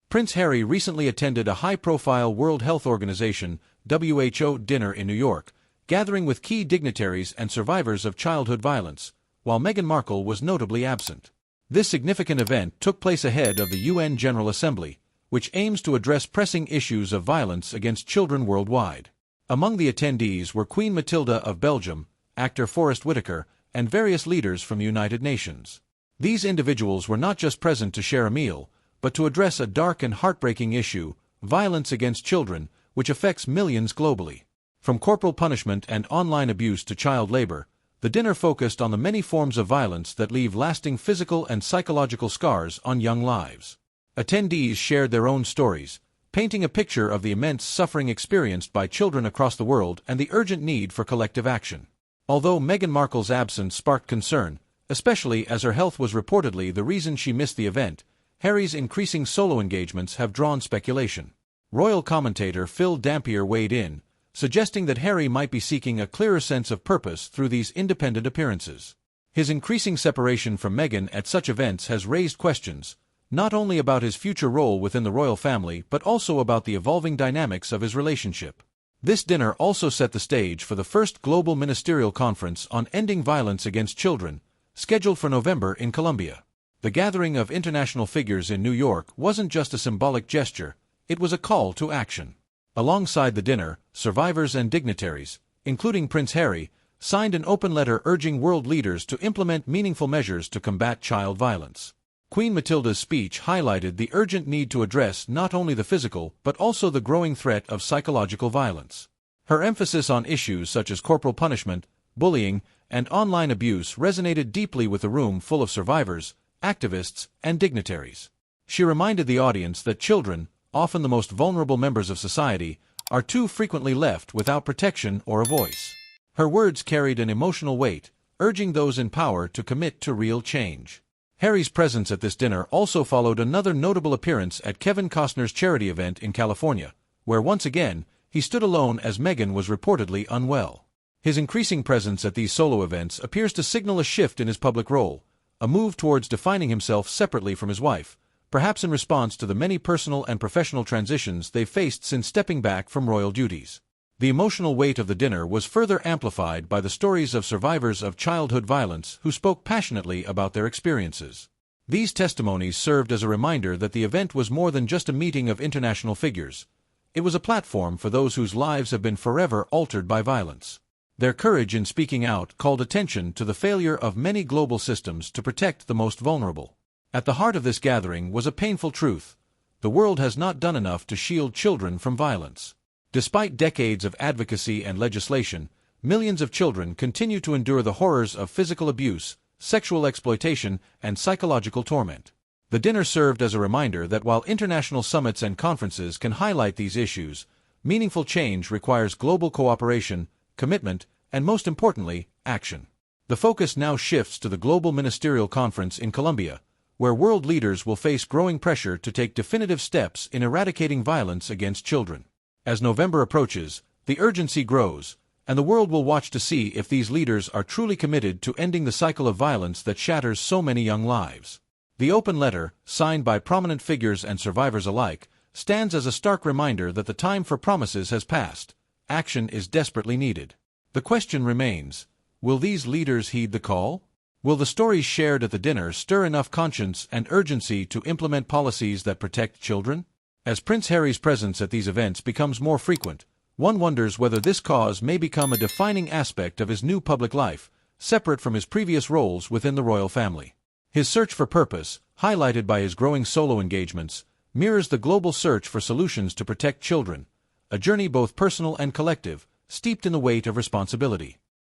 Prince Harry recently attended a high-profile World Health Organization (WHO) dinner in New York, gathering with key dignitaries and survivors of childhood violence, while Meghan Markle was notably absent. This significant event took place ahead of the UN General Assembly, which aims to address pressing issues of violence against children worldwide. Among the attendees were Queen Mathilde of Belgium, actor Whitaker, and various leaders from the United Nations. These individuals were not just present to share a meal, but to address a dark and heartbreaking issue, violence against children, which affects millions globally. From corporal punishment and online abuse to child labor, the dinner focused on the many forms of violence that leave lasting physical and psychological scars on young lives. Attendees shared their own stories, painting a picture of the immense suffering experienced by children across the world and the urgent need for collective action. Although Meghan Markle's absence sparked concern, especially as her health was reportedly the reason she missed the event, Harry's increasing solo engagements have drawn speculation. Royal commentator Phil Dampier weighed in, suggesting that Harry might be seeking a clearer sense of purpose through these independent appearances. His increasing separation from Meghan at such events has raised questions, not only about his future role within the royal family but also about the evolving dynamics of his relationship. This dinner also set the stage for the first global ministerial conference on ending violence against children, scheduled for November in Colombia. The gathering of international figures in New York wasn't just a symbolic gesture, it was a call to action. Alongside the dinner, survivors and dignitaries, including Prince Harry, signed an open letter urging world leaders to implement meaningful measures to combat child violence. Queen Mathilde's speech highlighted the urgent need to address not only the physical but also the growing threat of psychological violence. Her emphasis on issues such as corporal punishment, bullying, and online abuse resonated deeply with a room full of survivors, activists, and dignitaries. She reminded the audience that children, often the most vulnerable members of society, are too frequently left without protection or a voice. Her words carried an emotional weight, urging those in power to commit to real change. Harry's presence at this dinner also followed another notable appearance at Kevin Costner's charity event in California, where once again, he stood alone as Meghan was reportedly unwell. His increasing presence at these solo events appears to signal a shift in his public role, a move towards defining himself separately from his wife, perhaps in response to the many personal and professional transitions they've faced since stepping back from royal duties. The emotional weight of the dinner was further amplified by the stories of survivors of childhood violence who spoke passionately about their experiences. These testimonies served as a reminder that the event was more than just a meeting of international figures. It was a platform for those whose lives have been forever altered by violence. Their courage in speaking out called attention to the failure of many global systems to protect the most vulnerable. At the heart of this gathering was a painful truth: the world has not done enough to shield children from violence. Despite decades of advocacy and legislation, millions of children continue to endure the horrors of physical abuse, sexual exploitation, and psychological torment. The dinner served as a reminder that while international summits and conferences can highlight these issues, meaningful change requires global cooperation, commitment, and most importantly, action. The focus now shifts to the Global Ministerial Conference in Colombia, where world leaders will face growing pressure to take definitive steps in eradicating violence against children. As November approaches, the urgency grows, and the world will watch to see if these leaders are truly committed to ending the cycle of violence that shatters so many young lives. The open letter, signed by prominent figures and survivors alike, stands as a stark reminder that the time for promises has passed. Action is desperately needed. The question remains: will these leaders heed the call? Will the stories shared at the dinner stir enough conscience and urgency to implement policies that protect children? As Prince Harry's presence at these events becomes more frequent, one wonders whether this cause may become a defining aspect of his new public life, separate from his previous roles within the royal family. His search for purpose, highlighted by his growing solo engagements, mirrors the global search for solutions to protect children, a journey both personal and collective, steeped in the weight of responsibility.